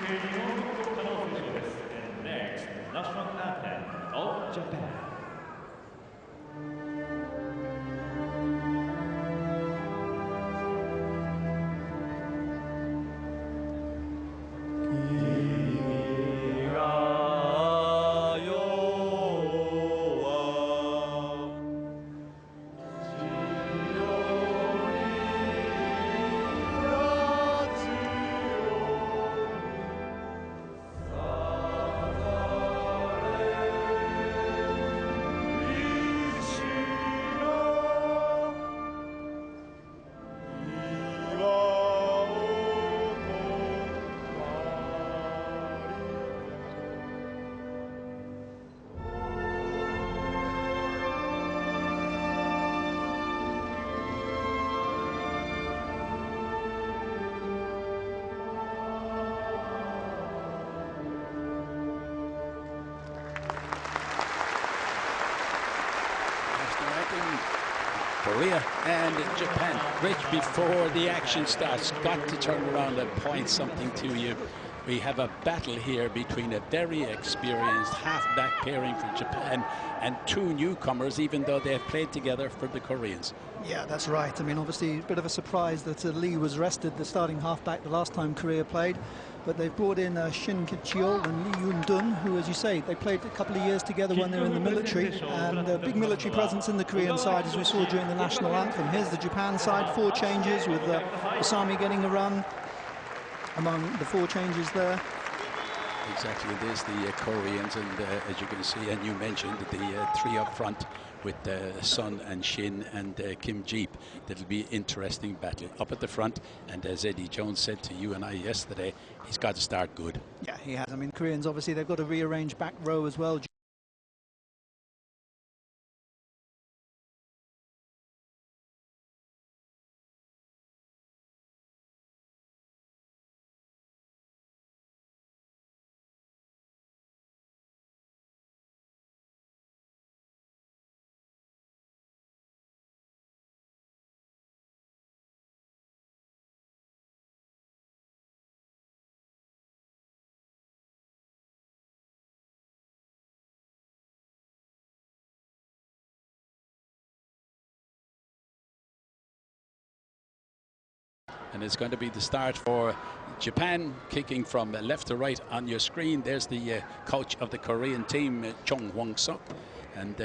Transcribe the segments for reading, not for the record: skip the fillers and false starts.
And next, national anthem of Japan. Korea and Japan. Rich, before the action starts, got to turn around and point something to you. We have a battle here between a very experienced half-back pairing for Japan and two newcomers, even though they have played together for the Koreans. Yeah, that's right. I mean, obviously, a bit of a surprise that Lee was rested, the starting half-back, the last time Korea played. But they've brought in Shin Ki-cheol and Lee Yoon-dun, who, as you say, they played a couple of years together when they were in the military. And a big military presence in the Korean side, as we saw during the national anthem. Here's the Japan side, 4 changes, with Osami getting a run among the 4 changes there. Exactly, there's the Koreans, and as you can see, and you mentioned, the 3 up front with Son and Shin and Kim Jeep. That'll be an interesting battle up at the front, and as Eddie Jones said to you and I yesterday, he's got to start good. Yeah, he has. I mean, Koreans, obviously, they've got to rearrange back row as well. And it's going to be the start for Japan, kicking from left to right on your screen. There's the coach of the Korean team, Chung Hwang-suk, and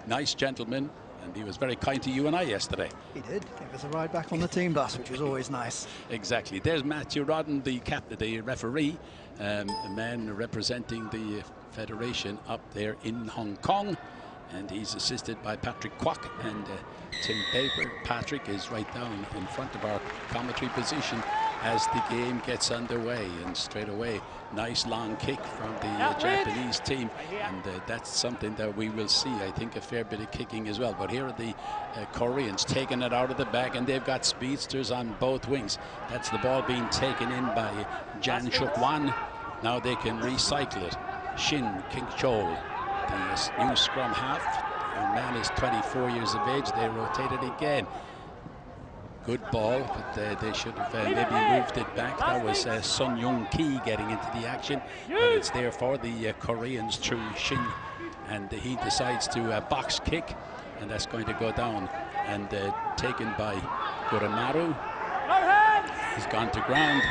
nice gentleman, and he was very kind to you and I yesterday. He did. Gave us a ride back on the team bus, which was always nice. Exactly. There's Matthew Rodden, the captain, the referee, a man representing the federation up there in Hong Kong. And he's assisted by Patrick Kwok and Tim Baker. Patrick is right down in front of our commentary position as the game gets underway. And straight away, nice long kick from the Japanese team. And that's something that we will see, I think, a fair bit of kicking as well. But here are the Koreans taking it out of the bag, and they've got speedsters on both wings. That's the ball being taken in by Jan Shuk-wan. Now they can recycle it. Shin Ki-cheol, the new scrum half. The man is 24 years of age. They rotate it again. Good ball, but they should have maybe moved it back. That was Sun Young-ki getting into the action. But it's there for the Koreans through Shin. And he decides to box kick. And that's going to go down. And taken by Guramaru. He's gone to ground.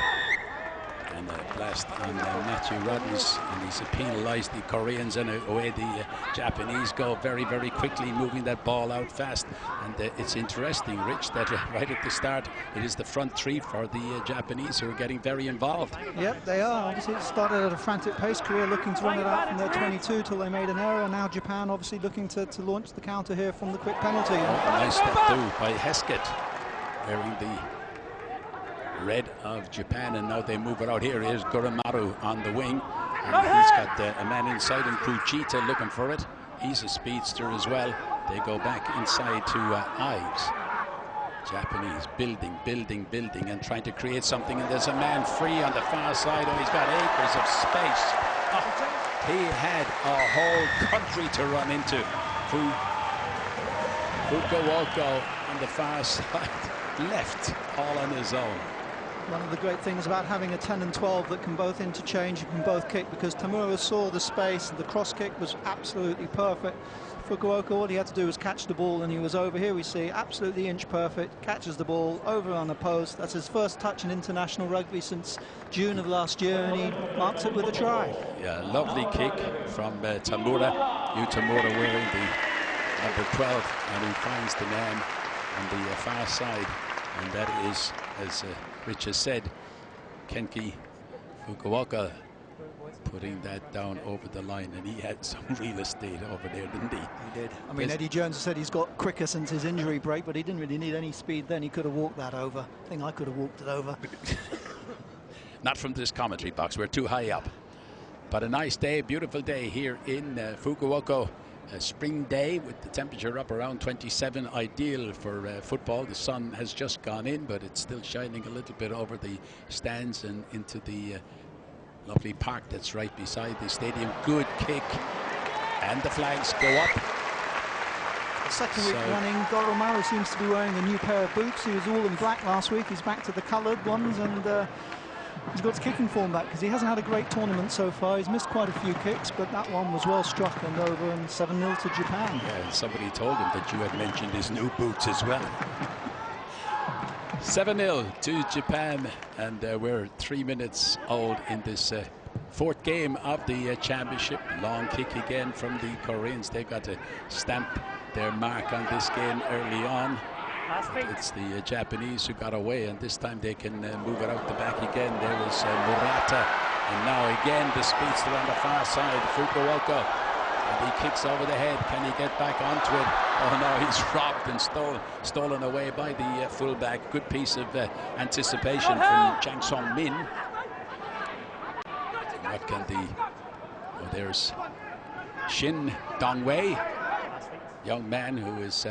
And a blast on Matthew Rodden's, and he's penalised the Koreans, and away the Japanese go very, very quickly, moving that ball out fast. And it's interesting, Rich, that right at the start, it is the front 3 for the Japanese who are getting very involved. Yep, they are. Obviously, it started at a frantic pace. Korea looking to run it out from their 22 till they made an error. Now Japan obviously looking to launch the counter here from the quick penalty. Oh, a nice step too by Heskett, wearing the red of Japan, and now they move it out. Here is Guramaru on the wing, and he's got a man inside, and Kuchita looking for it. He's a speedster as well. They go back inside to Ives. Japanese building, and trying to create something, and there's a man free on the far side. Oh, he's got acres of space. Oh, he had a whole country to run into. Fukuoka on the far side, left all on his own. one of the great things about having a 10 and 12 that can both interchange, you can both kick, because Tamura saw the space, and the cross kick was absolutely perfect. Fukuoka, all he had to do was catch the ball and he was over. Here we see absolutely inch perfect, catches the ball over on a post. That's his first touch in international rugby since June of last year, and he marks it with a try. Yeah, lovely kick from Tamura. Tamura wearing the number 12, and he finds the man on the far side, and that is, as Rich has said, Kenki Fukuoka putting that down over the line, and he had some real estate over there, didn't he? He did. I mean, Eddie Jones said he's got quicker since his injury break, but he didn't really need any speed then. He could have walked that over. I think I could have walked it over. Not from this commentary box, we're too high up. But a nice day, beautiful day here in Fukuoka. A spring day with the temperature up around 27, ideal for football. The sun has just gone in, but it's still shining a little bit over the stands and into the lovely park that's right beside the stadium. Good kick, and the flags go up. Second week running, Goromaru seems to be wearing a new pair of boots. He was all in black last week. He's back to the coloured ones, and he's got his kicking form back, because he hasn't had a great tournament so far. He's missed quite a few kicks, but that one was well struck and over, and 7-0 to Japan. Yeah, and somebody told him that you had mentioned his new boots as well. 7-0 to Japan, and we're 3 minutes old in this fourth game of the championship. Long kick again from the Koreans. They've got to stamp their mark on this game early on. It's the Japanese who got away, and this time they can move it out the back again. There was Murata, and now again the speedster on the far side, Fukuoka, and he kicks over the head. Can he get back onto it? Oh no, he's robbed and stolen away by the fullback. Good piece of anticipation from Jang Song Min. What can the... Oh, there's Shin Dongwei, young man who is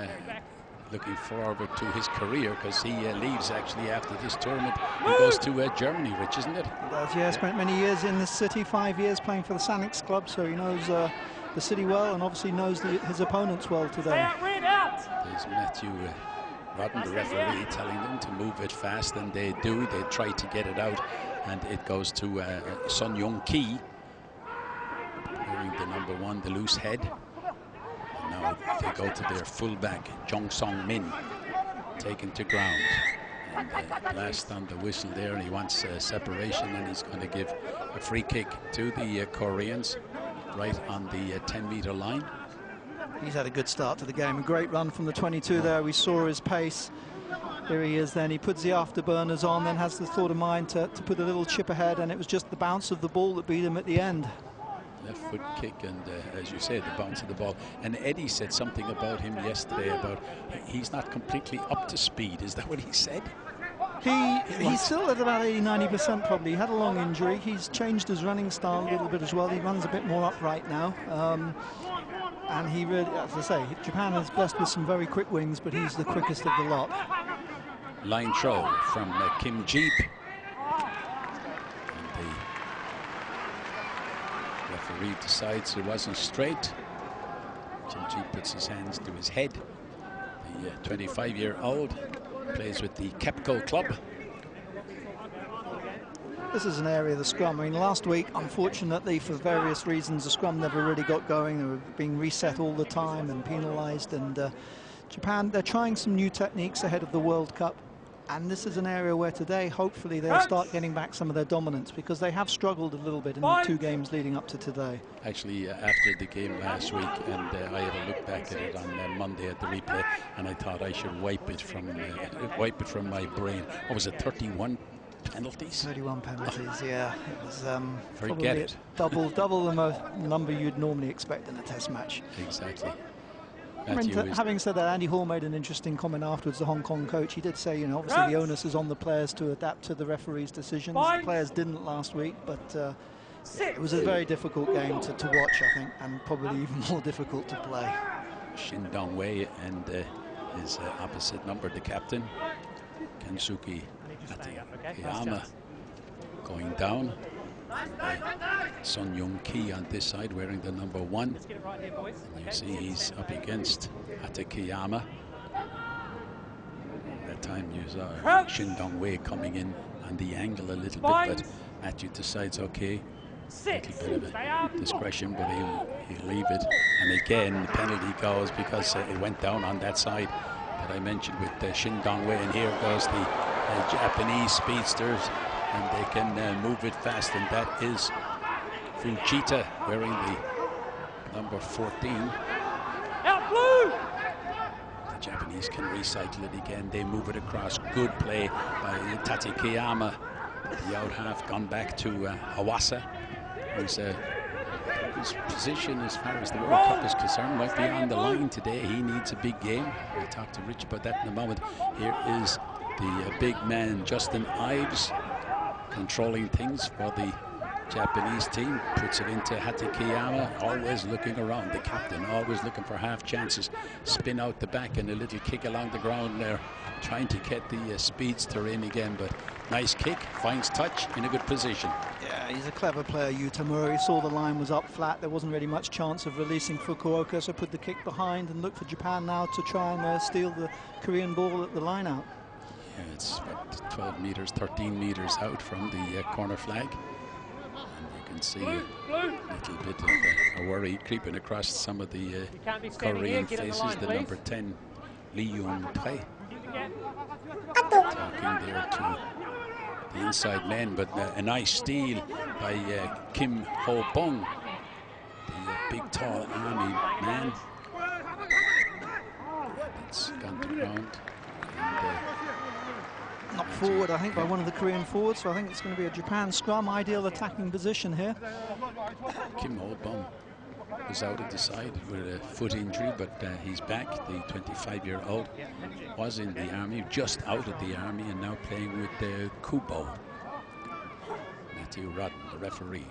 looking forward to his career, because he leaves actually after this tournament. He goes to Germany, Rich, isn't it? He does, yeah. Spent many years in the city, 5 years playing for the Sanix club, so he knows the city well, and obviously knows his opponents well today. There's Matthew Rodden, the referee, telling them to move it fast, and they do. They try to get it out, and it goes to Sun Young Ki, wearing the number 1, the loose head. Now they go to their fullback, Jong Song Min, taken to ground. And last on the whistle there, and he wants separation, and he's going to give a free kick to the Koreans right on the 10-meter line. He's had a good start to the game. A great run from the 22 there. We saw his pace. Here he is then. He puts the afterburners on, then has the thought of mind to put a little chip ahead, and it was just the bounce of the ball that beat him at the end. Left foot kick, and as you said, the bounce of the ball. And Eddie said something about him yesterday about he's not completely up to speed. Is that what he said? He's still at about 80–90% probably. He had a long injury. He's changed his running style a little bit as well. He runs a bit more upright now. And he really, as I say, Japan is blessed with some very quick wings, but he's the quickest of the lot. Line throw from Kim Jeep. Referee decides it wasn't straight. Kim Jeep puts his hands to his head. The 25-year-old plays with the Kepco club. This is an area of the scrum. I mean, last week, unfortunately, for various reasons, the scrum never really got going. They were being reset all the time and penalised. And Japan, they're trying some new techniques ahead of the World Cup. And this is an area where today, hopefully, they'll start getting back some of their dominance, because they have struggled a little bit in the 2 games leading up to today. Actually, after the game last week, and I had a look back at it on Monday at the replay, and I thought I should wipe it from my brain. What was it, 31 penalties? 31 penalties, yeah. It was forget it. double the number you'd normally expect in a test match. Exactly. Having said that, Andy Hall made an interesting comment afterwards, the Hong Kong coach. He did say, you know, obviously the onus is on the players to adapt to the referee's decisions. The players didn't last week, but it was a very difficult game to watch, I think, and probably even more difficult to play. Shin Dongwei and his opposite number, the captain, Kensuke Ateyama, going down. Sun Young Ki on this side wearing the number 1. And you see he's up against Atekiyama. That time you saw Shin Dong-wei coming in on the angle a little bit, but Matthew decides, okay, a little bit of discretion, but he'll leave it. And again, the penalty goes because it went down on that side that I mentioned with Shin Dong-wei. And here goes the Japanese speedsters, and they can move it fast. And that is Fujita wearing the number 14. Out blue! The Japanese can recycle it again. They move it across. Good play by Tatikiyama. The out half gone back to Hawasa, whose position as far as the World Cup is concerned might be on the line today. He needs a big game. We'll talk to Rich about that in a moment. Here is the big man, Justin Ives, controlling things for the Japanese team. Puts it into Hatakeyama, always looking around. The captain always looking for half chances. Spin out the back and a little kick along the ground there, trying to get the speedster in again. But nice kick, finds touch in a good position. Yeah, he's a clever player, Yutamura. He saw the line was up flat. There wasn't really much chance of releasing Fukuoka, so put the kick behind and look for Japan now to try and steal the Korean ball at the line out. Yeah, it's about 12 meters, 13 meters out from the corner flag. And you can see a little bit of a worry creeping across some of the Korean faces. The number 10, Lee Yoon-tae, talking there to the inside men, but a nice steal by Kim Ho-bong, the big tall army man. It's gone to ground. And, knocked forward, I think, by one of the Korean forwards, so I think it's going to be a Japan scrum. Ideal attacking position here. Kim Ho-bong was out at the side with a foot injury, but he's back. The 25-year-old was in the army, just out of the army, and now playing with Kubo. Matthew Rodden, the referee.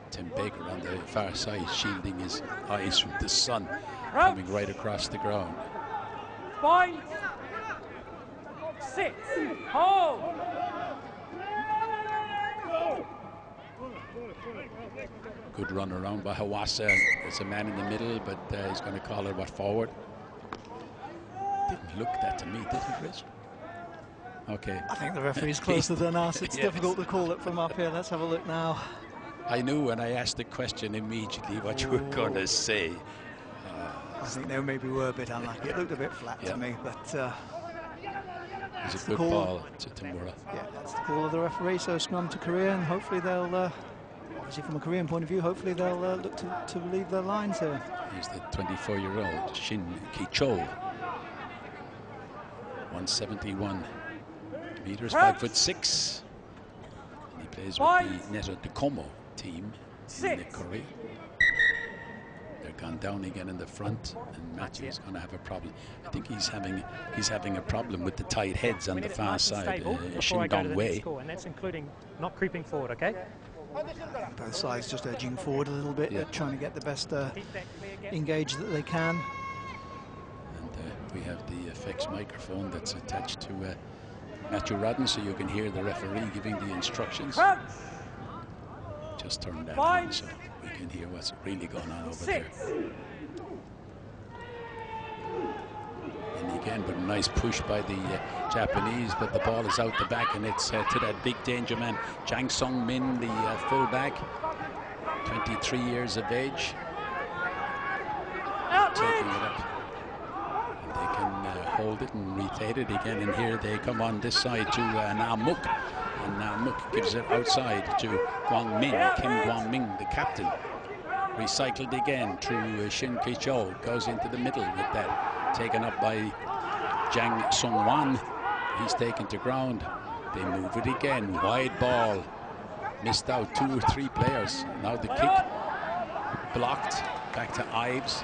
Tim Baker on the far side, shielding his eyes from the sun coming right across the ground. 5, 6, hold! Good run around by Hawasa. There's a man in the middle, but he's going to call it forward. Didn't look that to me, did he, Rich? Okay. I think the referee's closer than us. It's difficult to call it from up here. Let's have a look now. I knew when I asked the question immediately what you were going to say. I think they maybe were a bit unlucky. It looked a bit flat to me, but it was a good ball to Tamura. Yeah, that's the call of the referee. So scrum to Korea, and hopefully they'll, obviously from a Korean point of view, hopefully they'll look to relieve their lines here. Here's the 24-year-old Shin Ki-chol, 171 meters, 5'6". And he plays with the Neto Docomo team in Korea. They're gone down again in the front, and Matthew's going to have a problem. I think he's having a problem with the tight heads on the far side. Shin Dong-wei, and that's including not creeping forward. Okay. Both sides just edging forward a little bit, trying to get the best engage that they can. And we have the effects microphone that's attached to Matthew Rodden, so you can hear the referee giving the instructions. Just turn that on so we can hear what's really going on over there. And again, but a nice push by the Japanese, but the ball is out the back, and it's to that big danger man, Jang Sung-min, the fullback, 23 years of age, taking it up. And they can hold it and retain it again, and here they come on this side to Namuk, and Namuk gives it outside to Gwang-min, Kim Gwang-min, the captain. Recycled again through Shin Ki-chol, goes into the middle with that, taken up by Jang Sung-wan. He's taken to ground. They move it again, wide ball, missed out 2 or 3 players. Now the kick blocked, back to Ives,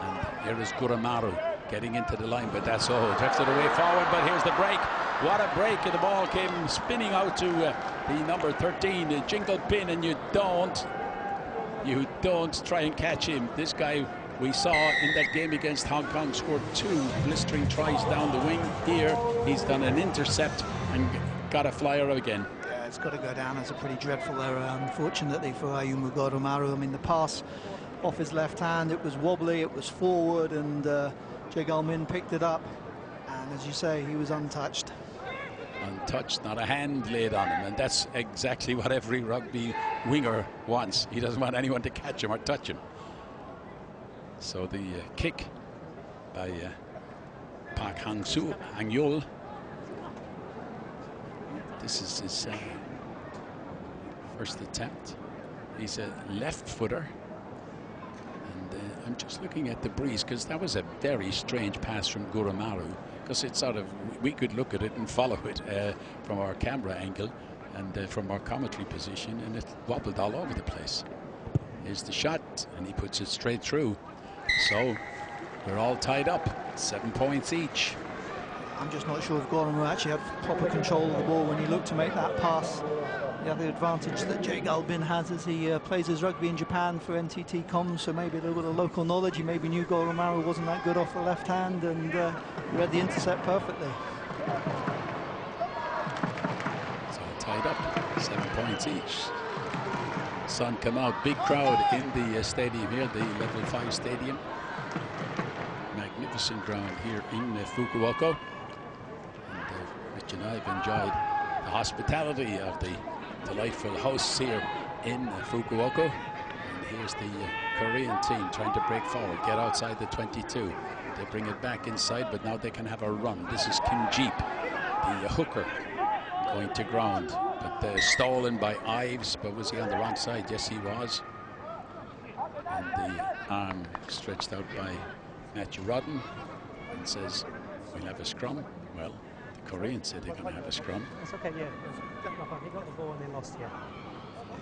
and here is Guramaru getting into the line, but that's all. Drifted away forward, but here's the break. What a break, and the ball came spinning out to the number 13, Jingle Pin, and you don't try and catch him. This guy we saw in that game against Hong Kong scored 2 blistering tries down the wing. Here he's done an intercept and got a flyer again. Yeah, it's got to go down as a pretty dreadful error, unfortunately, for Ayumu Goromaru. I mean, the pass off his left hand. It was wobbly, it was forward, and Jae Gal-min picked it up. And as you say, he was untouched. Untouched, not a hand laid on him, and that's exactly what every rugby winger wants. He doesn't want anyone to catch him or touch him. So the kick by Park Hang-yul. This is his first attempt. He's a left footer. And I'm just looking at the breeze, because that was a very strange pass from Goromaru, because it's sort of, we could look at it and follow it from our camera angle and from our commentary position, and it wobbled all over the place. Here's the shot, and he puts it straight through. So we're all tied up, 7 points each. I'm just not sure if Goromaru actually had proper control of the ball when he looked to make that pass. The other advantage that Jae Gal-min has is he plays his rugby in Japan for NTT Comms, so maybe a little bit of local knowledge. He maybe knew Goromaru wasn't that good off the left hand, and read the intercept perfectly. It's all tied up, 7 points each. Sun come out, big crowd in the stadium here, the level 5 stadium. Magnificent ground here in Fukuoka. And Rich and I have enjoyed the hospitality of the delightful hosts here in Fukuoka. And here's the Korean team trying to break forward, get outside the 22. They bring it back inside, but now they can have a run. This is Kim Jeep, the hooker, going to ground, but stolen by Ives. But was he on the wrong side? Yes, he was. And the arm stretched out by Matthew Rodden, and says, we'll have a scrum. Well, the Koreans said they're going to have a scrum. That's okay, yeah. He got the ball and they lost, yeah.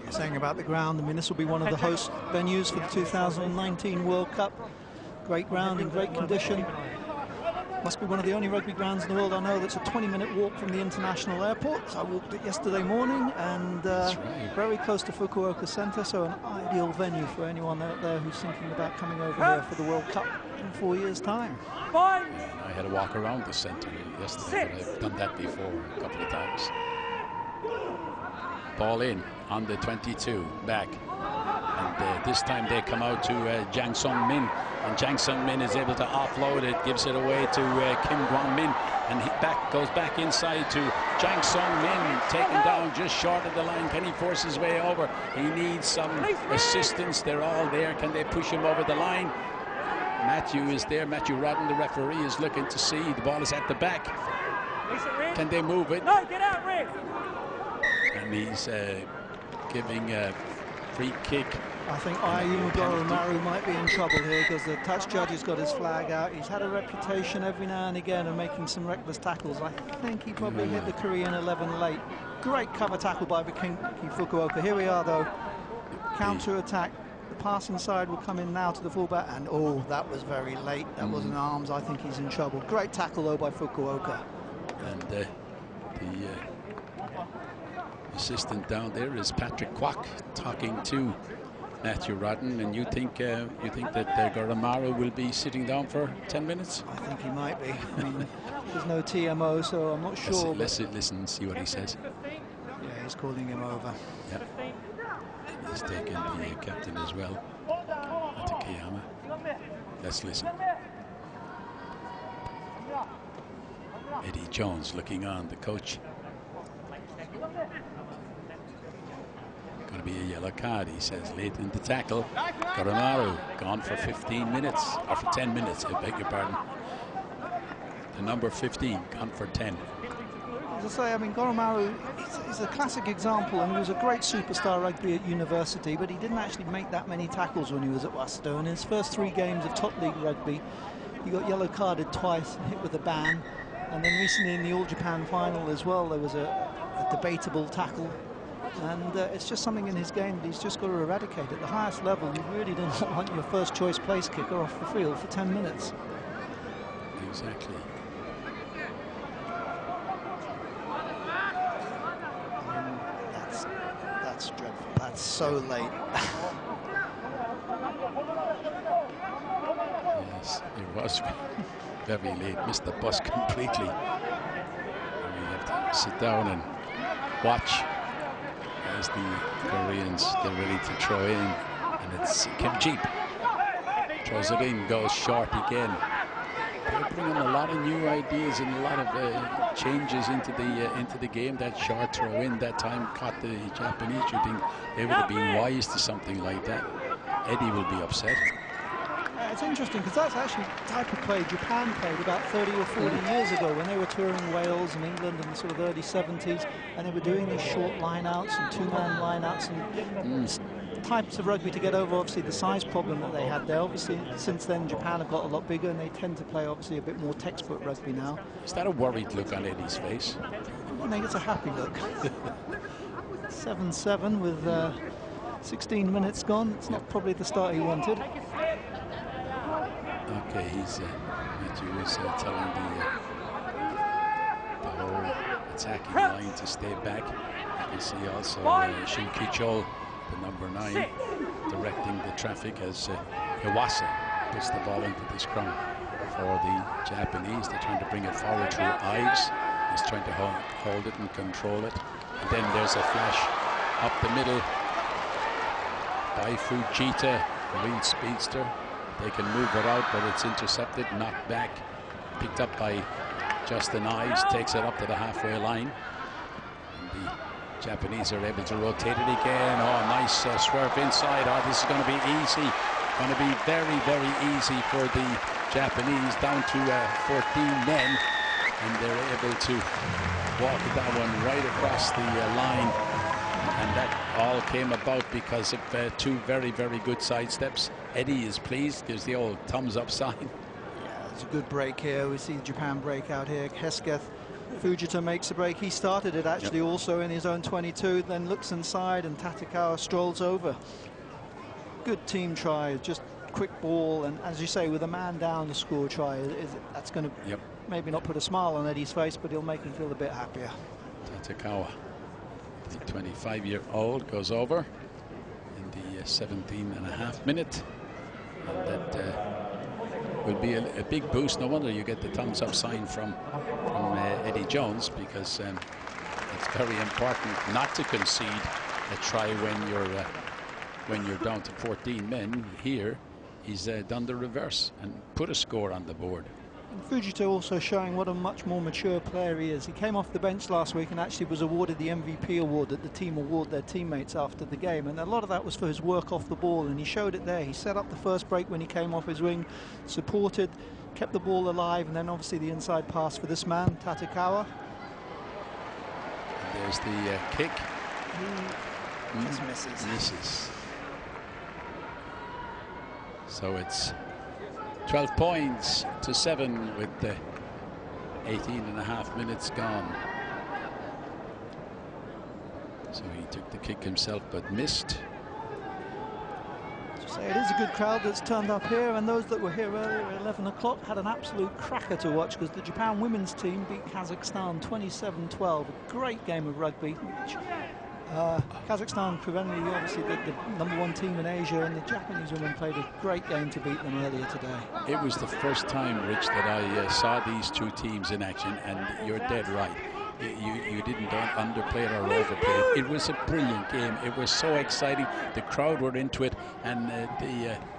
You're saying about the ground, I mean, this will be one of the host venues for the 2019 World Cup. Great ground in great condition. Must be one of the only rugby grounds in the world I know that's a 20-minute walk from the international airport. So I walked it yesterday morning, and very close to Fukuoka Centre, so an ideal venue for anyone out there who's thinking about coming over here for the World Cup in 4 years' time. I had to walk around the centre yesterday, but I've done that before a couple of times. Ball in on the 22, back. And this time they come out to Jang Sung-min, and Jang Sung-min is able to offload it, gives it away to Kim Kwon-min, and he goes back inside to Jang Sung-min, taken down just short of the line. Can he force his way over? He needs some assistance. They're all there. Can they push him over the line? Matthew is there. Matthew Rodden, the referee, is looking to see. The ball is at the back. Can they move it? No, get out, Rick. And he's giving a free kick. I think Ayumu Goromaru might be in trouble here, because the touch judge has got his flag out. He's had a reputation every now and again of making some reckless tackles. I think he probably hit the Korean 11 late. Great cover tackle by Bukinki Fukuoka. Here we are, though. Counter-attack. The pass inside will come in now to the fullback, and oh, that was very late. That wasn't arms. I think he's in trouble. Great tackle, though, by Fukuoka. And the assistant down there is Patrick Kwok, talking to Matthew Rodden. And you think that Goromaru will be sitting down for 10 minutes? I think he might be. I mean, there's no TMO, so I'm not sure. Let's listen and see what he says. Yeah, he's calling him over. Yep. He's taken the captain as well, Atakeyama. Let's listen. Eddie Jones looking on, the coach. Going to be a yellow card, he says, late in the tackle. Goromaru gone for 15 minutes, or for 10 minutes, I beg your pardon. The number 15 gone for 10. As I say, I mean, Goromaru is a classic example, and he was a great superstar rugby at university, but he didn't actually make that many tackles when he was at Worcester. And in his first 3 games of top league rugby, he got yellow carded twice and hit with a ban. And then recently in the All-Japan final as well, there was a debatable tackle. And it's just something in his game that he's just got to eradicate. At the highest level, you really don't want your first choice place kicker off the field for 10 minutes. Exactly. That's dreadful. That's so late. Yes, it was very late. Missed the bus completely. And we have to sit down and watch as the Koreans, they're ready to throw in. And it's Kim Jeep Throws it in, goes short again. They're bringing a lot of new ideas and a lot of changes into the game. That short throw in that time caught the Japanese. You think they would have been wise to something like that? Eddie will be upset. It's interesting because that's actually the type of play Japan played about 30 or 40 years ago when they were touring Wales and England in the sort of early 70s, and they were doing these short line-outs and two-man line-outs and types of rugby to get over obviously the size problem that they had there. Obviously since then Japan have got a lot bigger and they tend to play obviously a bit more textbook rugby now. Is that a worried look on Eddie's face? I think it's a happy look. 7-7 with 16 minutes gone. It's not probably the start he wanted. Okay, he's Matthew was telling the whole attacking line to stay back. You can see also Shin Kichol, the number 9, directing the traffic as Iwasa puts the ball into the scrum for the Japanese. They're trying to bring it forward through Ives. He's trying to hold it and control it. And then there's a flash up the middle by Fujita, the lead speedster. They can move it out, but it's intercepted, knocked back, picked up by Justin Ives, takes it up to the halfway line. And the Japanese are able to rotate it again. Oh, nice swerve inside. Oh, this is going to be easy. Going to be very, very easy for the Japanese, down to 14 men. And they're able to walk that one right across the line. And that all came about because of 2 very, very good sidesteps. Eddie is pleased, gives the old thumbs up sign. Yeah, it's a good break here. We see Japan break out here. Hesketh Fujita makes the break. He started it actually also in his own 22, then looks inside and Tatekawa strolls over. Good team try, just quick ball, and as you say, with a man down, the score try, that's going to maybe not put a smile on Eddie's face, but he'll make him feel a bit happier. Tatekawa, the 25-year-old, goes over in the 17.5 minute. And that will be a big boost. No wonder you get the thumbs up sign from Eddie Jones, because it's very important not to concede a try when you're down to 14 men. Here he's done the reverse and put a score on the board. And Fujita also showing what a much more mature player he is. He came off the bench last week and actually was awarded the MVP award that the team award their teammates after the game, and a lot of that was for his work off the ball, and he showed it there. He set up the first break when he came off his wing, supported, kept the ball alive, and then obviously the inside pass for this man, Tatekawa. And there's the kick. He just misses. Misses. So it's 12 points to 7 with 18.5 minutes gone. So he took the kick himself but missed. So it is a good crowd that's turned up here, and those that were here earlier at 11 o'clock had an absolute cracker to watch, because the Japan women's team beat Kazakhstan 27-12. A great game of rugby, which Kazakhstan prevented obviously the #1 team in Asia, and the Japanese women played a great game to beat them earlier today. It was the first time, Rich, that I saw these two teams in action, and you're dead right. You didn't underplay it or overplay it. It was a brilliant game. It was so exciting. The crowd were into it, and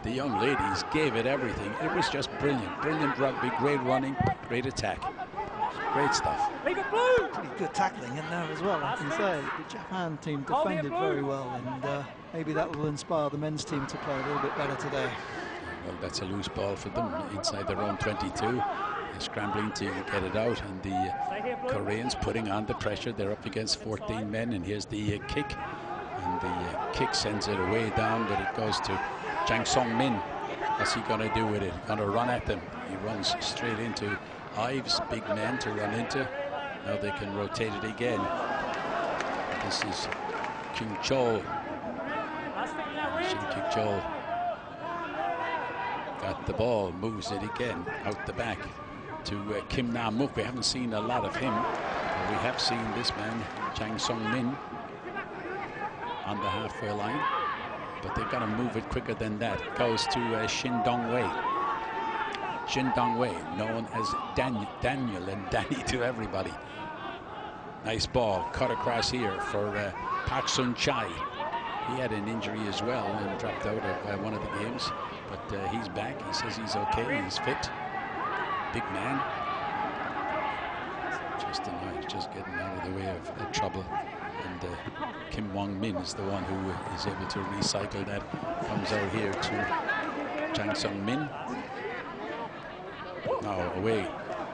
the young ladies gave it everything. It was just brilliant. Brilliant rugby, great running, great attack. Great stuff. Pretty good tackling in there as well, I can say. The Japan team defended very well, and maybe that will inspire the men's team to play a little bit better today. Well, that's a loose ball for them inside their own 22. They're scrambling to get it out, and the Koreans putting on the pressure. They're up against 14 men, and here's the kick. And the kick sends it way down, but it goes to Jang Song-min. What's he going to do with it? Going to run at them. He runs straight into Ives, big man to run into. Now they can rotate it again. This is King Chol. Shin Kick-chol got the ball, moves it again out the back to Kim Nam-mook. We haven't seen a lot of him, but we have seen this man, Jang Song-min, on the halfway line. But they've got to move it quicker than that. It goes to Shin Dong-wei. Shin Dong-wei, known as Daniel and Danny to everybody. Nice ball cut across here for Park Sun-chai. He had an injury as well and dropped out of one of the games. but he's back. He says he's okay, he's fit. Big man. Just getting out of the way of trouble. And Kim Wong-min is the one who is able to recycle that. Comes out here to Jang Sung-min. Now away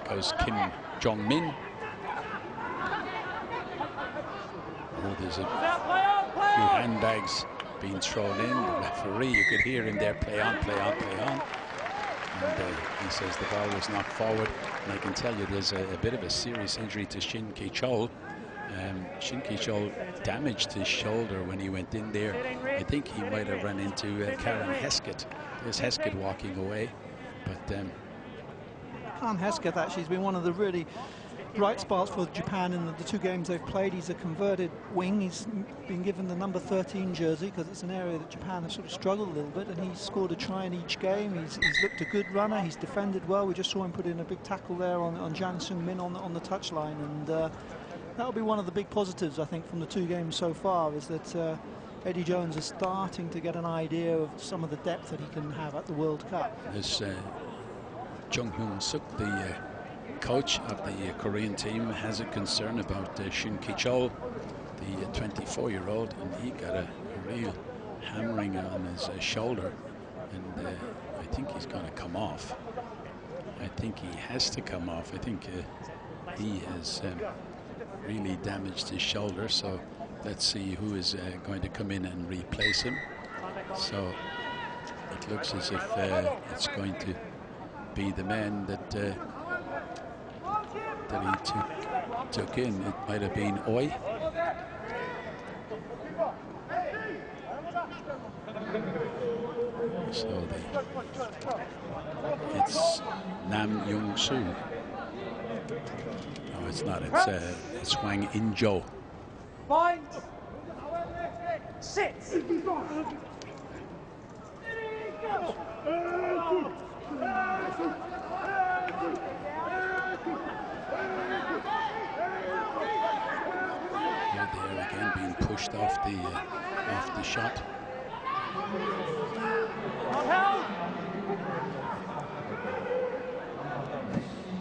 goes Kim Jong-min. Oh, there's a few handbags being thrown in. The referee, you could hear him there, play on, play on, play on. And he says the ball was knocked forward. And I can tell you there's a bit of a serious injury to Shin Ki-chol. Shin Ki-chol damaged his shoulder when he went in there. I think he might have run into Karen Heskett. There's Heskett walking away. But Karen Heskett actually has been one of the really bright spots for Japan in the two games they've played. He's a converted wing. He's been given the number 13 jersey because it's an area that Japan has sort of struggled a little bit, and he's scored a try in each game. He's looked a good runner. He's defended well. We just saw him put in a big tackle there on Jang Sung-min on the touchline, and that'll be one of the big positives, I think, from the two games so far, is that Eddie Jones is starting to get an idea of some of the depth that he can have at the World Cup. There's Jung Hyun-suk, the coach of the Korean team, has a concern about Shin Ki-chol, the 24-year-old, and he got a real hammering on his shoulder, and I think he's going to come off. I think he has to come off. I think he has really damaged his shoulder, so let's see who is going to come in and replace him. So it looks as if it's going to be the man that he took in. It might have been Oi. So it's Nam Young-soo. No, it's not. It's Hwang In-jo. Point. Sit. There again, being pushed off the shot.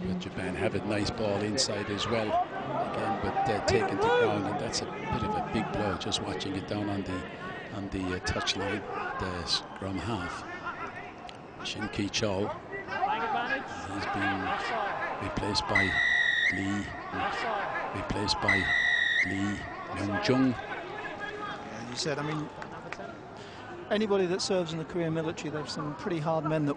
But Japan have a nice ball inside as well again, but taken to ground, and that's a bit of a big blow. Just watching it down on the touchline, the scrum half. Shin Ki-chol, he's been replaced by Lee Myung-jung. Yeah, you said, I mean, anybody that serves in the Korean military, there's some pretty hard men that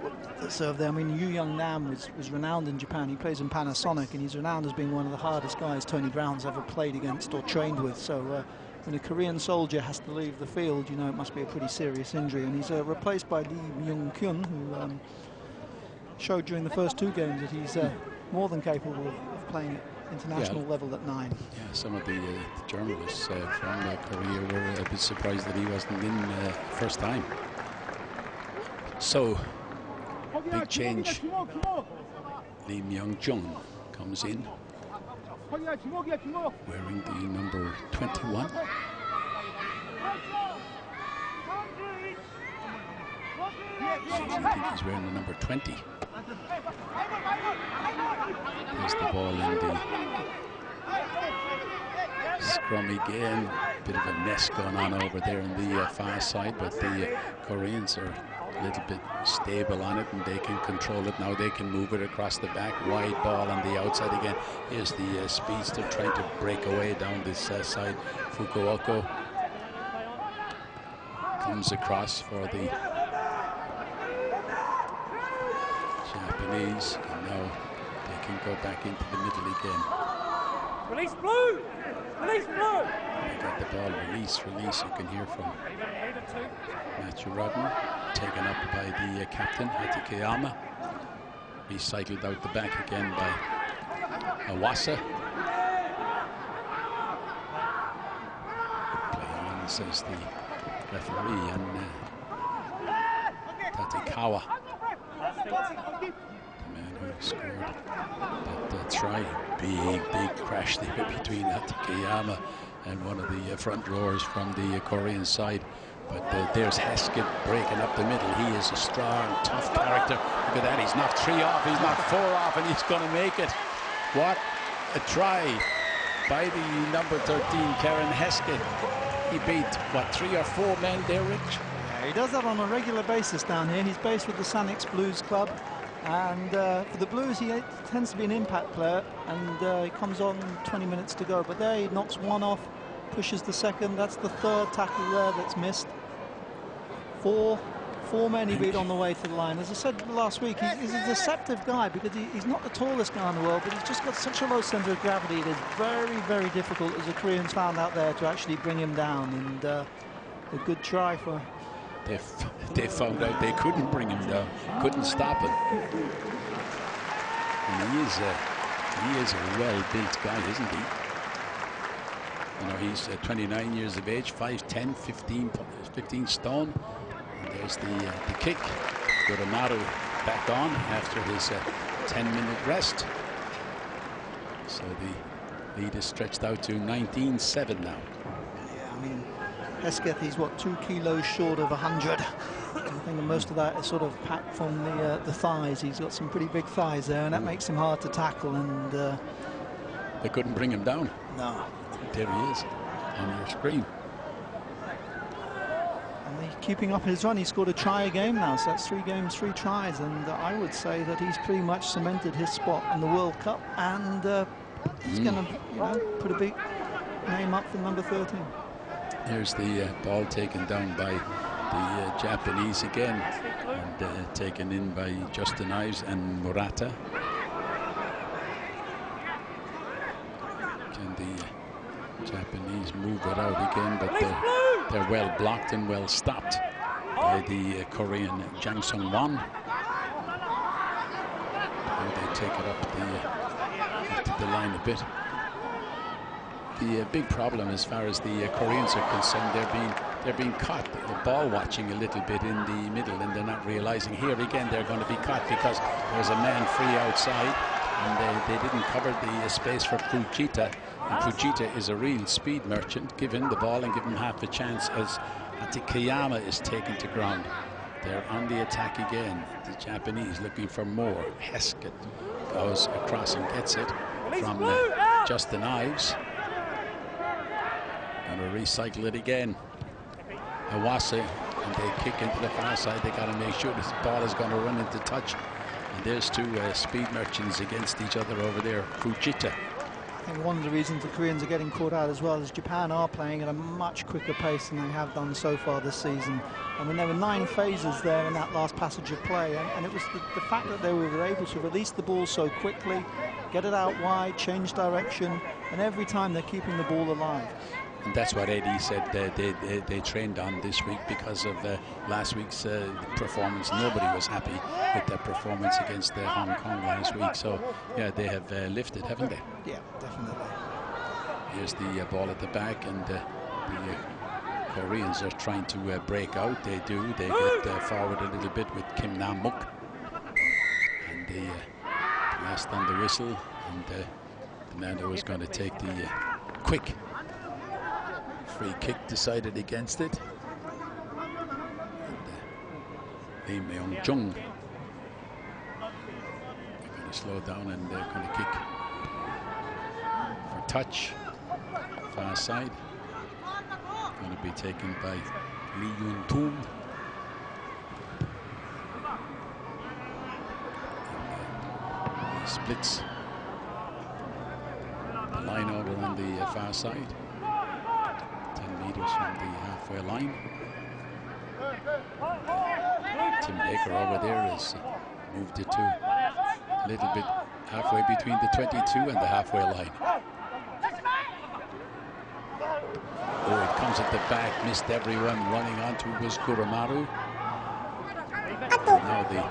serve there. I mean, Yu Young-nam was renowned in Japan. He plays in Panasonic, and he's renowned as being one of the hardest guys Tony Brown's ever played against or trained with. So when a Korean soldier has to leave the field, you know it must be a pretty serious injury. And he's replaced by Lee Myung-kyun, who showed during the first two games that he's more than capable of playing at international level at 9. Yeah, some of the journalists from Korea were a bit surprised that he wasn't in first time. So, big change. Lee Myung-jung comes in, wearing the number 21. I think he's wearing the number 20. There's the ball in the scrum again. Bit of a mess going on over there on the far side, but the Koreans are a little bit stable on it, and they can control it. Now they can move it across the back. Wide ball on the outside again. Here's the speedster trying to break away down this side. Fukuoka comes across for the Japanese, and now they can go back into the middle again. Release blue! Release blue! They got the ball, release. You can hear from Matthew Rodden, taken up by the captain, Hatakeyama. Recycled out the back again by Awasa. Play on, says the referee, and Tatekawa, the man who scored that try. Big crash there between Hatakeyama and one of the front rowers from the Korean side. But there's Heskett breaking up the middle. He is a strong, tough character. Look at that. He's knocked 3 off. He's knocked 4 off, and he's going to make it. What a try by the number 13, Karen Heskett. He beat, what, 3 or 4 men there, Rich? Yeah, he does that on a regular basis down here. He's based with the Sanix Blues Club. And for the Blues, he tends to be an impact player. And he comes on 20 minutes to go. But there he knocks 1 off, pushes the second. That's the 3rd tackle there that's missed. 4 men he beat on the way to the line. As I said last week, he's a deceptive guy because he's not the tallest guy in the world, but he's just got such a low centre of gravity. It is very, very difficult, as the Koreans found out there, to actually bring him down. And a good try for... They found out they couldn't bring him down, couldn't stop him. And he is a well-built guy, isn't he? You know, he's 29 years of age, 5'10", 15 stone. And there's the kick. Goromaru back on after his 10-minute rest. So the lead is stretched out to 19-7 now. Yeah, I mean, Hesketh, he's what, 2 kilos short of 100. I think most of that is sort of packed from the thighs. He's got some pretty big thighs there, and that makes him hard to tackle. And they couldn't bring him down. No. There he is on your screen. And he's keeping up his run. He scored a try a game now, so that's 3 games, 3 tries. And I would say that he's pretty much cemented his spot in the World Cup, and he's going to, you know, put a big name up for number 13. Here's the ball taken down by the Japanese again, and taken in by Justin Ives and Murata. Can the Japanese move it out again, but they're well blocked and well stopped by the Korean Jang Sung-won. They take it up to the line a bit. The big problem, as far as the Koreans are concerned, they're being caught ball watching a little bit in the middle, and they're not realizing here again they're going to be caught because there's a man free outside, and they didn't cover the space for Fujita. And Fujita is a real speed merchant. Give him the ball and give him half a chance as Atikayama is taken to ground. They're on the attack again. The Japanese looking for more. Heskett goes across and gets it from Justin Ives. Going to recycle it again. Awase, and they kick into the far side. They got to make sure this ball is going to run into touch. And there's 2 speed merchants against each other over there. Fujita. I think one of the reasons the Koreans are getting caught out as well is Japan are playing at a much quicker pace than they have done so far this season. I mean, there were 9 phases there in that last passage of play, and it was the fact that they were able to release the ball so quickly, get it out wide, change direction, and every time they're keeping the ball alive. And that's what Eddie said they trained on this week because of last week's performance. Nobody was happy with their performance against Hong Kong last week. So, yeah, they have lifted, haven't they? Yeah, definitely. Here's the ball at the back, and the Koreans are trying to break out. They do. They get forward a little bit with Kim Nam-muk. And the blast on the whistle. And the man who was going to take the quick free kick decided against it. Lee Myung-jung. They're going to slow down, and they're going to kick for touch. Far side. Going to be taken by Lee Yun-tum. He splits the line over on the far side. 10 meters from the halfway line. Tim Baker over there has moved it to a little bit halfway between the 22 and the halfway line. Oh, it comes at the back, missed everyone. Running onto was Goromaru. Now the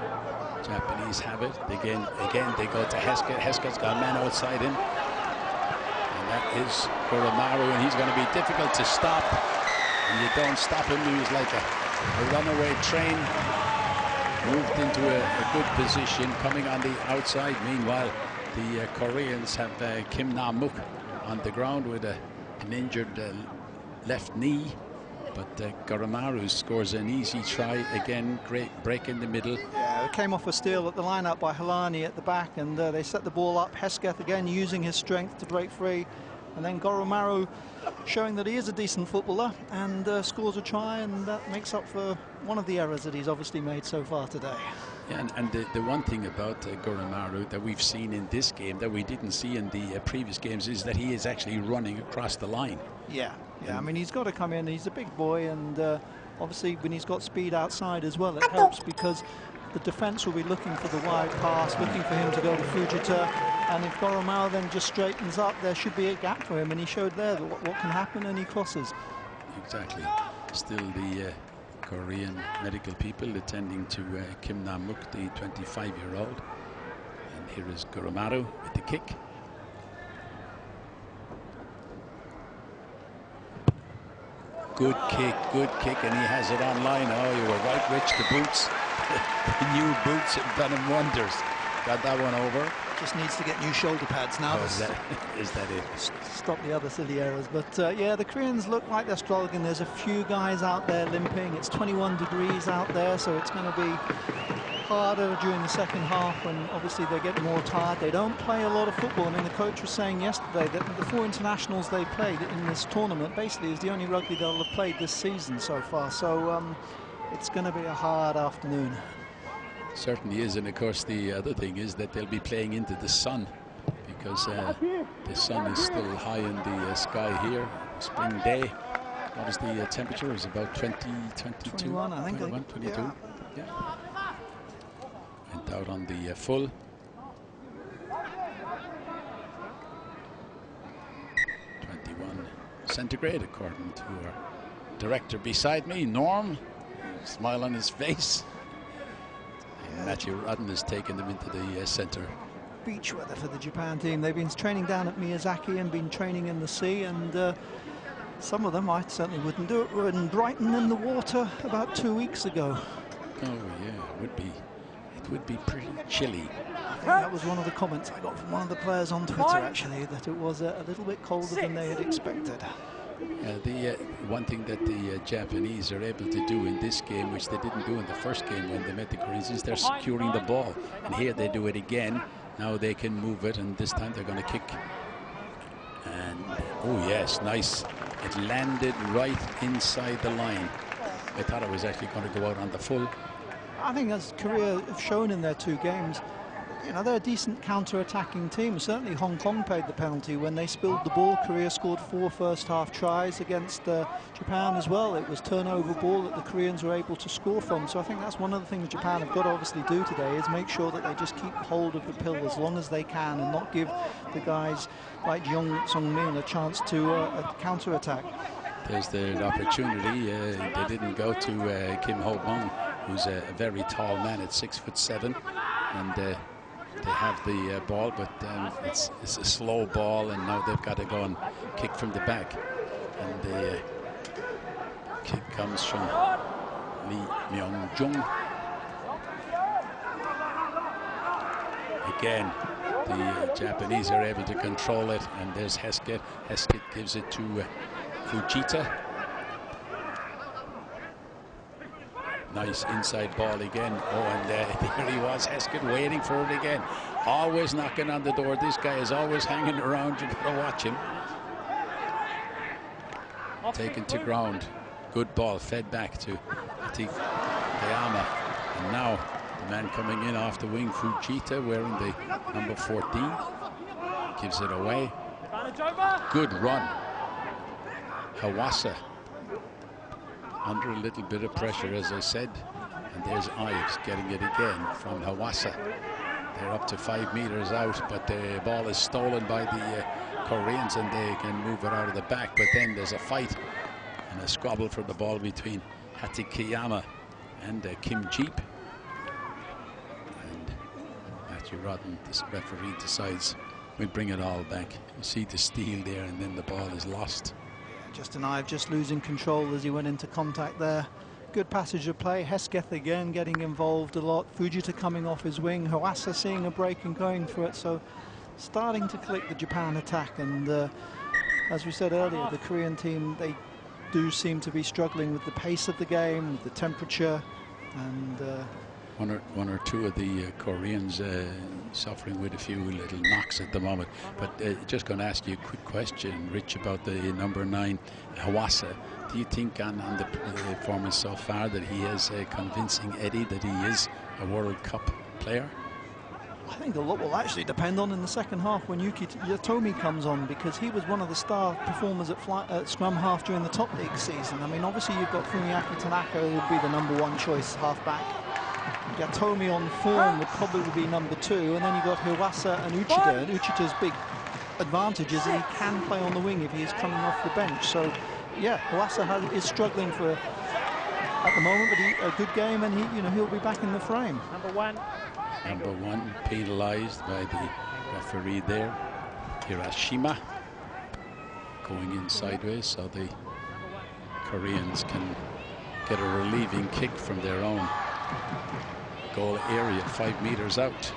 Japanese have it. Again they go to Hesketh. Heskett's got a man outside him. That is Goromaru, and he's going to be difficult to stop. And you don't stop him. He was like a runaway train. Moved into a good position, coming on the outside. Meanwhile, the Koreans have Kim Nam-muk on the ground with an injured left knee. But Goromaru scores an easy try again. Great break in the middle. Yeah, it came off a steal at the line-up by Halani at the back, and they set the ball up. Hesketh again using his strength to break free, and then Goromaru showing that he is a decent footballer and scores a try, and that makes up for one of the errors that he's obviously made so far today. Yeah, and the one thing about Goromaru that we've seen in this game that we didn't see in the previous games is that he is actually running across the line. Yeah, I mean, he's got to come in. He's a big boy, and obviously when he's got speed outside as well, it helps because the defence will be looking for the wide pass, looking for him to go to Fujita, and if Goromaru then just straightens up, there should be a gap for him, and he showed there that what can happen, and he crosses. Exactly. Still the Korean medical people attending to Kim Nam-muk, the 25-year-old. And here is Goromaru with the kick. Good kick, and he has it online. Oh, you were right, Rich. The boots, the new boots have done him wonders. Got that one over. Just needs to get new shoulder pads now. Oh, is that it? Stop the other silly errors. But yeah, the Koreans look like they're struggling. There's a few guys out there limping. It's 21 degrees out there, so it's going to be harder during the second half when obviously they're getting more tired. They don't play a lot of football. I mean, the coach was saying yesterday that the 4 internationals they played in this tournament basically is the only rugby they'll have played this season so far. So it's going to be a hard afternoon. Certainly is, and of course the other thing is that they'll be playing into the sun because the sun is still high in the sky here. Spring day. What is the temperature? Is about 22? 21, I think. 21, 22. Yeah. Went out on the full. 21 centigrade, according to our director beside me, Norm. Smile on his face. Matthew Rudden has taken them into the centre. Beach weather for the Japan team. They've been training down at Miyazaki and been training in the sea, and some of them, I certainly wouldn't do it, were in Brighton in the water about 2 weeks ago. Oh yeah, it would be pretty chilly. I think that was one of the comments I got from one of the players on Twitter, actually, that it was a little bit colder than they had expected. The one thing that the Japanese are able to do in this game, which they didn't do in the first game when they met the Koreans, is they're securing the ball. And here they do it again. Now they can move it, and this time they're going to kick. And, oh yes, nice. It landed right inside the line. I thought it was actually going to go out on the full. I think as Korea have shown in their 2 games, you know, they're a decent counter-attacking team. Certainly Hong Kong paid the penalty when they spilled the ball. Korea scored 4 first-half tries against Japan as well. It was turnover ball that the Koreans were able to score from. So I think that's one of the things Japan have got to obviously do today, is make sure that they just keep hold of the pill as long as they can and not give the guys like Jung Sung-min a chance to counter-attack. There's the opportunity. They didn't go to Kim Ho-bong, who's a very tall man at 6'7", and they have the ball, but it's a slow ball, and now they've got to go and kick from the back. And the kick comes from Lee Myung-jung. Again, the Japanese are able to control it, and there's Hesketh. Hesketh gives it to Fujita. Nice inside ball again. Oh, and there he was, Hesketh, waiting for it again. Always knocking on the door. This guy is always hanging around. You've got to watch him. Taken to ground. Good ball, fed back to Atik Hayama. And now the man coming in off the wing, Fujita, wearing the number 14. Gives it away. Good run. Hawasa under a little bit of pressure, as I said, and there's Ives getting it again from Hawasa. They're up to 5 meters out, but the ball is stolen by the Koreans, and they can move it out of the back. But then there's a fight and a squabble for the ball between Hatikiyama and Kim Jeep. And Matthew Rodden, this referee, decides we'll bring it all back. You see the steal there, and then the ball is lost. Justin Ive just losing control as he went into contact there. Good passage of play. Hesketh again getting involved a lot. Fujita coming off his wing. Hawasa seeing a break and going for it. So starting to click the Japan attack. And as we said earlier, the Korean team, they do seem to be struggling with the pace of the game, with the temperature, and one or two of the Koreans suffering with a few little knocks at the moment. But just going to ask you a quick question, Rich, about the number 9 Hawassa. Do you think on the performance so far that he is convincing Eddie that he is a World Cup player? I think a lot will actually depend on in the second half when Yuki Yatomi comes on, because he was one of the star performers at scrum half during the top league season. I mean, obviously you've got Fumiaki Tanaka, who would be the #1 choice halfback. Yatomi on form would probably be #2, and then you've got Hawassa and Uchida. And Uchida's big advantage is that he can play on the wing if he is coming off the bench. So, yeah, Hawassa is struggling at the moment, but a good game, and he'll be back in the frame. Number 1 penalised by the referee there, Hirashima, going in sideways, so the Koreans can get a relieving kick from their own goal area, 5 meters out.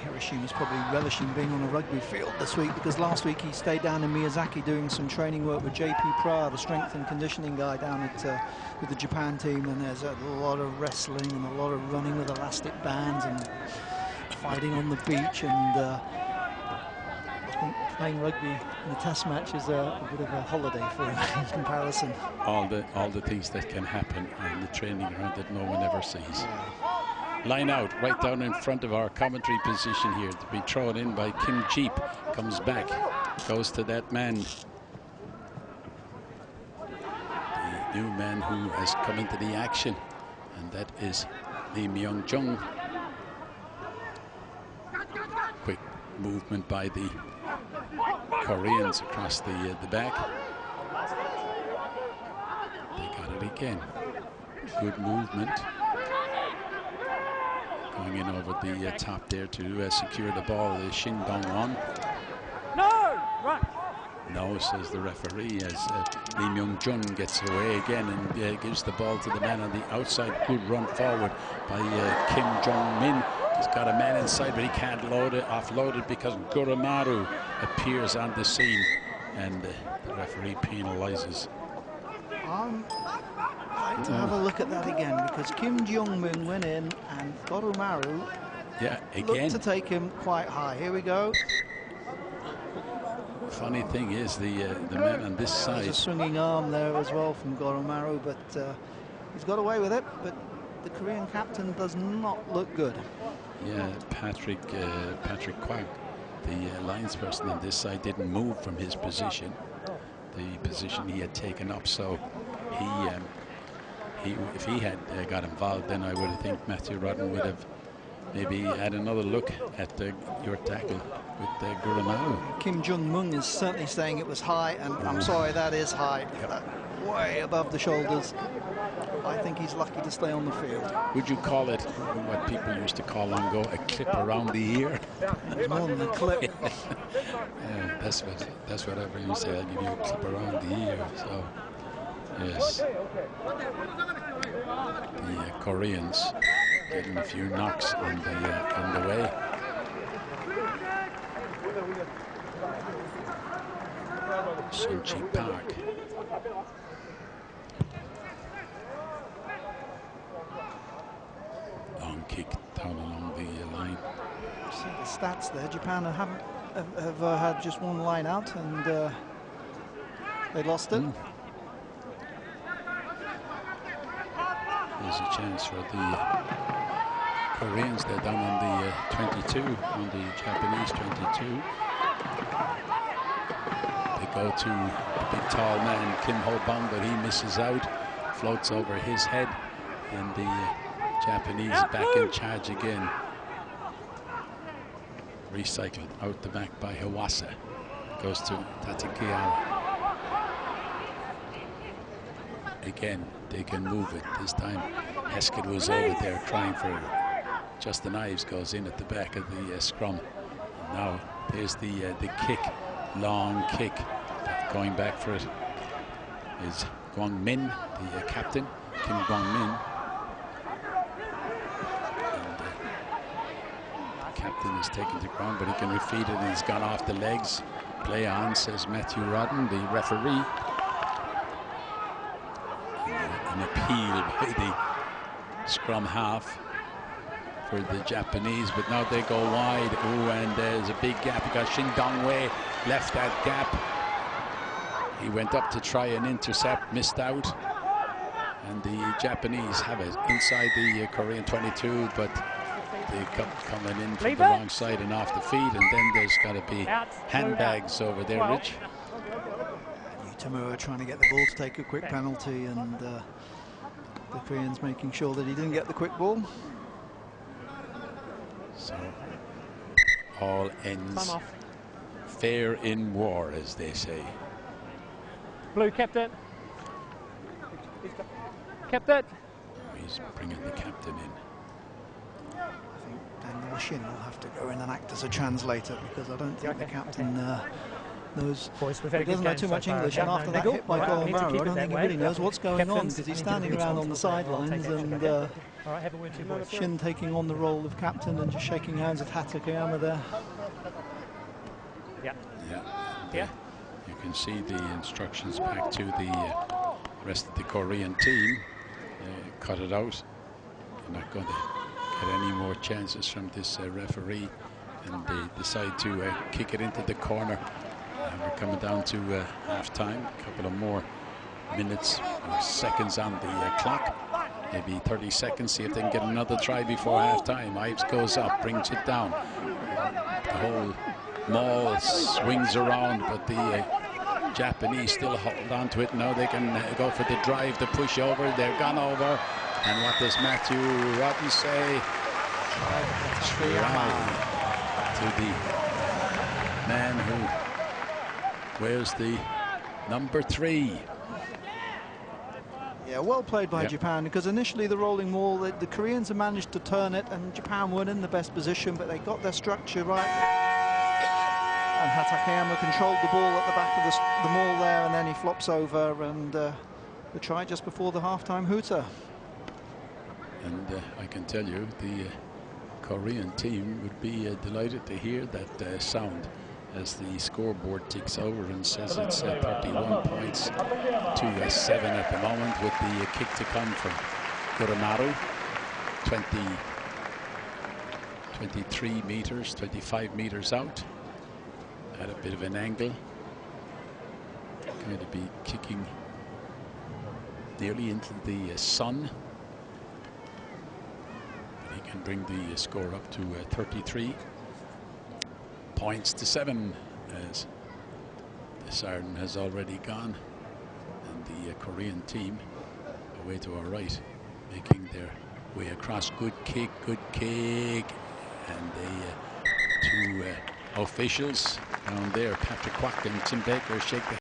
Hiroshima's probably relishing being on a rugby field this week, because last week he stayed down in Miyazaki doing some training work with JP Pryor, the strength and conditioning guy down with the Japan team, and there's a lot of wrestling and a lot of running with elastic bands and fighting on the beach, and I think playing rugby in a test match is a bit of a holiday for him in comparison. All the things that can happen on the training ground that no one ever sees. Line out right down in front of our commentary position here, to be thrown in by Kim Jeep. Comes back, goes to that man, the new man who has come into the action, and that is Lee Myung-jung. Quick movement by the Koreans across the back. They got it again. Good movement. Going in over the top there to secure the ball. The Shin Dong-won. No! Right. No, says the referee, as Lee Myung-jun gets away again and gives the ball to the man on the outside. Good run forward by Kim Jong-min. He's got a man inside, but he can't offload it because Guramaru appears on the scene, and the referee penalizes. I'd like to have a look at that again, because Kim Jong-min went in and Goromaru looked to take him quite high. Here we go. Funny thing is, the man on this side. There's a swinging arm there as well from Goromaru, but he's got away with it. But the Korean captain does not look good. Yeah, Patrick Kwak, the linesperson on this side, didn't move from his position, the position he had taken up. So if he had got involved, then I would think Matthew Rodden would have maybe had another look at your tackle with Guramaru. Kim Jong-mun is certainly saying it was high, and I'm sorry, that is high. Way above the shoulders. I think he's lucky to stay on the field. Would you call it what people used to call long ago a clip around the ear? It's more than a clip. Yeah, that's what I used to say. I'll give you a clip around the ear. So yes, the Koreans getting a few knocks on the way. Sunchi Park. Long kick down along the line. See the stats there. Japan have had just one line out, and they lost it. There's a chance for the Koreans. They're down on the 22, on the Japanese 22. They go to the big tall man, Kim Ho-bang, but he misses out, floats over his head, and the Japanese back in charge again. Recycled out the back by Hawassa. Goes to Tatekiara. Again, they can move it. This time, Heskett was over there trying for Justin Ives, goes in at the back of the scrum. And now there's the kick, long kick. Going back for it is Gwang Min, the captain, Kim Gwang Min. And the captain is taken to ground, but he can refeed it, and he's gone off the legs. Play on, says Matthew Rodden, the referee. An appeal by the scrum half for the Japanese, but now they go wide. Oh, and there's a big gap because Shin Dong-wei left that gap. He went up to try and intercept, missed out. And the Japanese have it inside the Korean 22, but they come coming in from the wrong side and off the feet, and then there's got to be handbags over there, Rich. Tamura trying to get the ball to take a quick penalty, and the Koreans making sure that he didn't get the quick ball. So all ends fair in war, as they say. Blue captain. Captain. He's bringing the captain in. I think Daniel Shin will have to go in and act as a translator, because I don't think the captain knows. He doesn't know too much English, and after that hit by Colomaro, I don't think he really knows what's going on, because he's standing around on the sidelines, and Shin taking on the role of captain and just shaking hands with Hatakeyama there. Yeah. You can see the instructions back to the rest of the Korean team. Cut it out. You're not going to get any more chances from this referee, and they decide to kick it into the corner. We're coming down to half-time. A couple of more minutes or seconds on the clock. Maybe 30 seconds, see if they can get another try before half-time. Ives goes up, brings it down. The whole maul swings around, but the Japanese still hold on to it. Now they can go for the drive, the push over. They've gone over. And what does Matthew Rodden say? Try to the man who wears the number 3. Yeah, well played by Japan, because initially the rolling maul, the Koreans have managed to turn it, and Japan weren't in the best position, but they got their structure right. And Hatakeyama controlled the ball at the back of the maul there, and then he flops over, and the try just before the half-time hooter. And I can tell you, the Korean team would be delighted to hear that sound as the scoreboard ticks over and says it's 31 points to 7 at the moment, with the kick to come from Kuramaru. 23 meters, 25 meters out at a bit of an angle. Going to be kicking nearly into the sun. But he can bring the score up to 33 points to 7, as the siren has already gone, and the Korean team away to our right, making their way across. Good kick, and the two officials down there, Patrick Kwok and Tim Baker, shake the